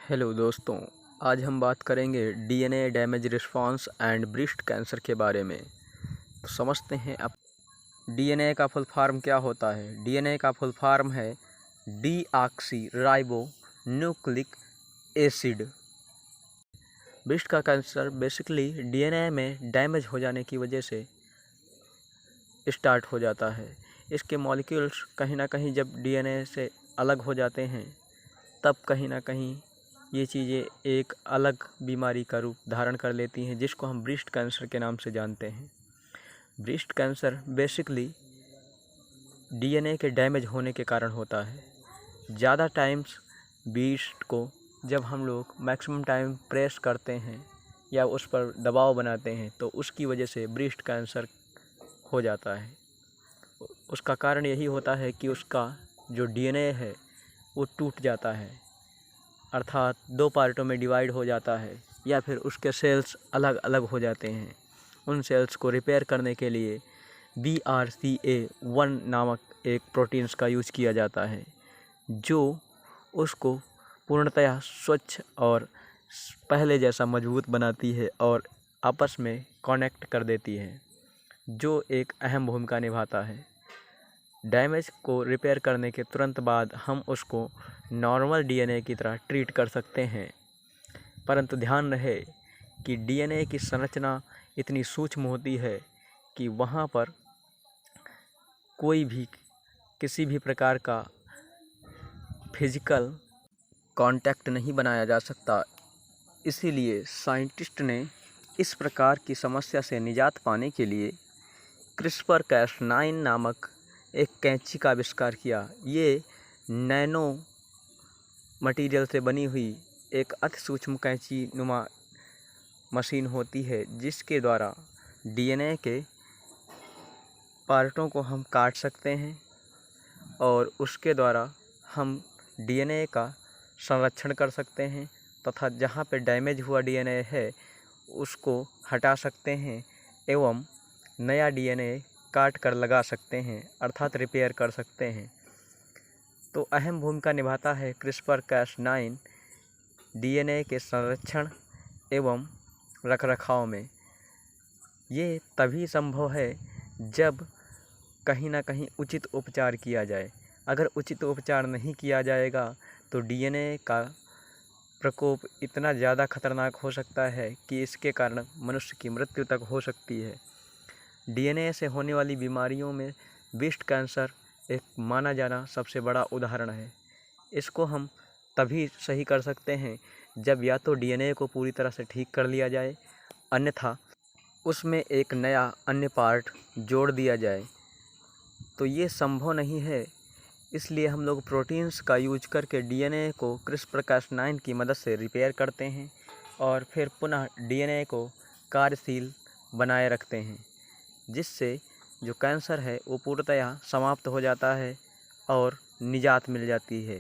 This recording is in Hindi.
हेलो दोस्तों, आज हम बात करेंगे DNA damage response and breast cancer के बारे में। तो समझते हैं अब डीएनए का फुल फॉर्म क्या होता है। डीएनए का फुल फॉर्म है deoxy ribo nucleic acid. Breast का कैंसर बेसिकली डीएनए में डैमेज हो जाने की वजह से स्टार्ट हो जाता है। इसके मॉलिक्यूल्स कहीं ना कहीं जब डीएनए से अलग हो जाते हैं तब कहीं ना कहीं ये चीज़ें एक अलग बीमारी का रूप धारण कर लेती हैं, जिसको हम ब्रेस्ट कैंसर के नाम से जानते हैं। ब्रेस्ट कैंसर बेसिकली डीएनए के डैमेज होने के कारण होता है। ज़्यादा टाइम्स ब्रेस्ट को जब हम लोग मैक्सिमम टाइम प्रेस करते हैं या उस पर दबाव बनाते हैं तो उसकी वजह से ब्रेस्ट कैंसर हो जाता है। उसका कारण यही होता है कि उसका जो डीएनए है वो टूट जाता है, अर्थात दो पार्टों में डिवाइड हो जाता है, या फिर उसके सेल्स अलग अलग हो जाते हैं। उन सेल्स को रिपेयर करने के लिए BRCA1 नामक एक प्रोटीन्स का यूज़ किया जाता है, जो उसको पूर्णतः स्वच्छ और पहले जैसा मजबूत बनाती है और आपस में कनेक्ट कर देती है, जो एक अहम भूमिका निभाता है। डैमेज को रिपेयर करने के तुरंत बाद हम उसको नॉर्मल डीएनए की तरह ट्रीट कर सकते हैं, परंतु ध्यान रहे कि डीएनए की संरचना इतनी सूक्ष्म होती है कि वहाँ पर कोई भी किसी भी प्रकार का फिजिकल कांटेक्ट नहीं बनाया जा सकता। इसीलिए साइंटिस्ट ने इस प्रकार की समस्या से निजात पाने के लिए CRISPR-Cas9 नामक एक कैंची का आविष्कार किया। ये नैनो मटीरियल से बनी हुई एक अति सूक्ष्म कैंची नुमा मशीन होती है, जिसके द्वारा डीएनए के पार्टों को हम काट सकते हैं और उसके द्वारा हम डीएनए का संरक्षण कर सकते हैं तथा जहाँ पे डैमेज हुआ डीएनए है उसको हटा सकते हैं एवं नया डीएनए काट कर लगा सकते हैं, अर्थात रिपेयर कर सकते हैं। तो अहम भूमिका निभाता है CRISPR-Cas9 डीएनए के संरक्षण एवं रखरखाव में। ये तभी संभव है जब कहीं ना कहीं उचित उपचार किया जाए। अगर उचित उपचार नहीं किया जाएगा तो डीएनए का प्रकोप इतना ज़्यादा खतरनाक हो सकता है कि इसके कारण मनुष्य की मृत्यु तक हो सकती है। डीएनए से होने वाली बीमारियों में ब्रेस्ट कैंसर एक माना जाना सबसे बड़ा उदाहरण है। इसको हम तभी सही कर सकते हैं जब या तो डीएनए को पूरी तरह से ठीक कर लिया जाए, अन्यथा उसमें एक नया अन्य पार्ट जोड़ दिया जाए। तो ये संभव नहीं है, इसलिए हम लोग प्रोटीन्स का यूज करके डीएनए को CRISPR-Cas9 की मदद से रिपेयर करते हैं और फिर पुनः डीएनए को कार्यशील बनाए रखते हैं, जिससे जो कैंसर है वो पूर्णतः समाप्त हो जाता है और निजात मिल जाती है।